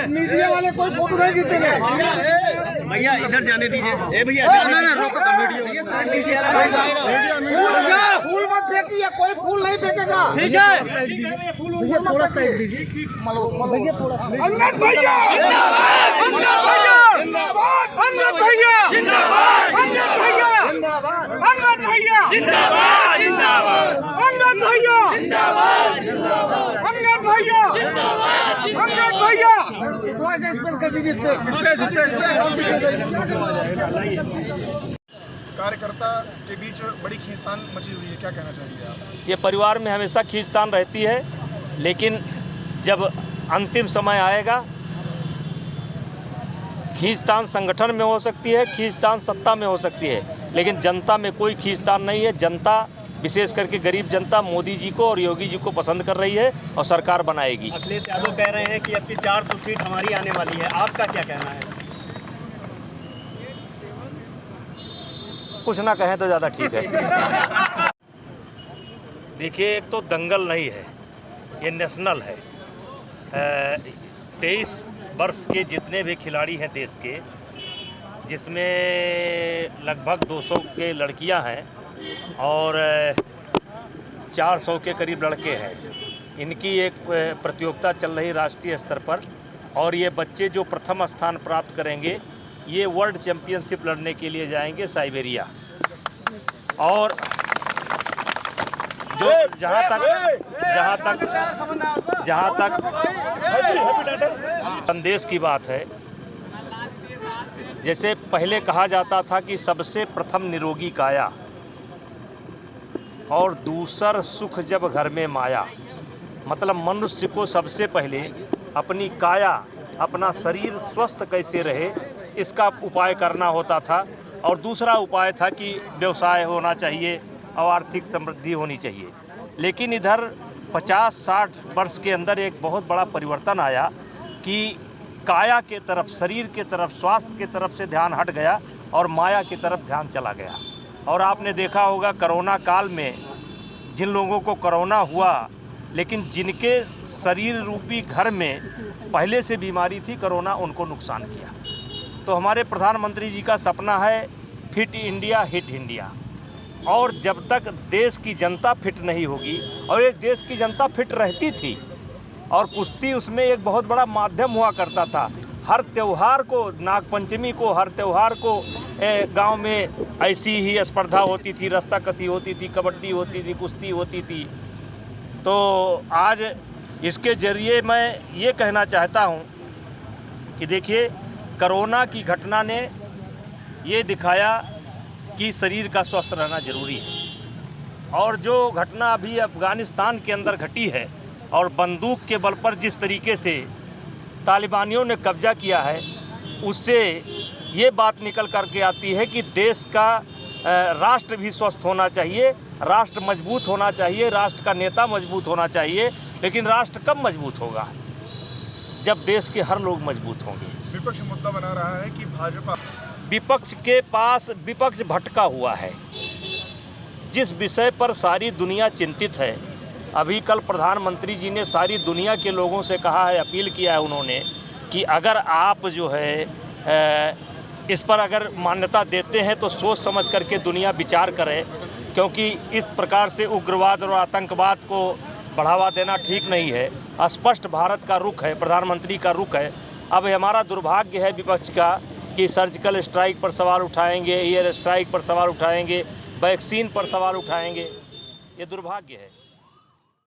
Media वाले कोई photo नहीं खींचेंगे। भैया इधर जाने दीजिए। ए भैया रोको तो मीडिया फूल मत फेंकिए, कोई फूल नहीं फेंकेगा। ठीक है भैया थोड़ा साइड दीजिए। भैया थोड़ा अंगद भैया जिंदाबाद, अंगद भैया जिंदाबाद, अंगद भैया जिंदाबाद, अंगद भैया जिंदाबाद, जिंदाबाद, अंगद भैया जिंदाबाद, जिंदाबाद, अंगद भैया जिंदाबाद, अंगद भैया थोड़ा सा स्पेस कर दीजिए। कार्यकर्ता के बीच बड़ी खींचतान मची हुई है, क्या कहना चाहिए आप? ये परिवार में हमेशा खींचतान रहती है, लेकिन जब अंतिम समय आएगा, खींचतान संगठन में हो सकती है, खींचतान सत्ता में हो सकती है, लेकिन जनता में कोई खींचतान नहीं है। जनता विशेष करके गरीब जनता मोदी जी को और योगी जी को पसंद कर रही है और सरकार बनाएगी। अखिलेश यादव कह रहे हैं कि अब की 400 सीट हमारी आने वाली है, आपका क्या कहना है? कुछ ना कहें तो ज़्यादा ठीक है। देखिए, एक तो दंगल नहीं है, ये नेशनल है। 23 वर्ष के जितने भी खिलाड़ी हैं देश के, जिसमें लगभग 200 के लड़कियां हैं और 400 के करीब लड़के हैं, इनकी एक प्रतियोगिता चल रही राष्ट्रीय स्तर पर, और ये बच्चे जो प्रथम स्थान प्राप्त करेंगे ये वर्ल्ड चैंपियनशिप लड़ने के लिए जाएंगे साइबेरिया। और जो जहाँ तक संदेश की बात है, जैसे पहले कहा जाता था कि सबसे प्रथम निरोगी काया और दूसर सुख जब घर में माया, मतलब मनुष्य को सबसे पहले अपनी काया, अपना शरीर स्वस्थ कैसे रहे इसका उपाय करना होता था, और दूसरा उपाय था कि व्यवसाय होना चाहिए और आर्थिक समृद्धि होनी चाहिए। लेकिन इधर 50-60 वर्ष के अंदर एक बहुत बड़ा परिवर्तन आया कि काया के तरफ, शरीर के तरफ, स्वास्थ्य के तरफ से ध्यान हट गया और माया की तरफ ध्यान चला गया। और आपने देखा होगा कोरोना काल में जिन लोगों को कोरोना हुआ, लेकिन जिनके शरीर रूपी घर में पहले से बीमारी थी, कोरोना उनको नुकसान किया। तो हमारे प्रधानमंत्री जी का सपना है फिट इंडिया हिट इंडिया, और जब तक देश की जनता फिट नहीं होगी, और एक देश की जनता फिट रहती थी और कुश्ती उसमें एक बहुत बड़ा माध्यम हुआ करता था। हर त्यौहार को, नागपंचमी को, हर त्यौहार को गांव में ऐसी ही स्पर्धा होती थी, रस्साकसी होती थी, कबड्डी होती थी, कुश्ती होती थी। तो आज इसके ज़रिए मैं ये कहना चाहता हूँ कि देखिए, कोरोना की घटना ने ये दिखाया कि शरीर का स्वस्थ रहना ज़रूरी है। और जो घटना अभी अफ़गानिस्तान के अंदर घटी है और बंदूक के बल पर जिस तरीके से तालिबानियों ने कब्जा किया है, उससे ये बात निकल करके आती है कि देश का राष्ट्र भी स्वस्थ होना चाहिए, राष्ट्र मजबूत होना चाहिए, राष्ट्र का नेता मजबूत होना चाहिए। लेकिन राष्ट्र कब मजबूत होगा? जब देश के हर लोग मजबूत होंगे। विपक्ष मुद्दा बना रहा है कि भाजपा, विपक्ष के पास विपक्ष भटका हुआ है। जिस विषय पर सारी दुनिया चिंतित है, अभी कल प्रधानमंत्री जी ने सारी दुनिया के लोगों से कहा है, अपील किया है उन्होंने कि अगर आप जो है इस पर अगर मान्यता देते हैं तो सोच समझ करके दुनिया विचार करे, क्योंकि इस प्रकार से उग्रवाद और आतंकवाद को बढ़ावा देना ठीक नहीं है। स्पष्ट भारत का रुख है, प्रधानमंत्री का रुख है। अब हमारा दुर्भाग्य है विपक्ष का कि सर्जिकल स्ट्राइक पर सवाल उठाएंगे, एयर स्ट्राइक पर सवाल उठाएंगे, वैक्सीन पर सवाल उठाएंगे। ये दुर्भाग्य है।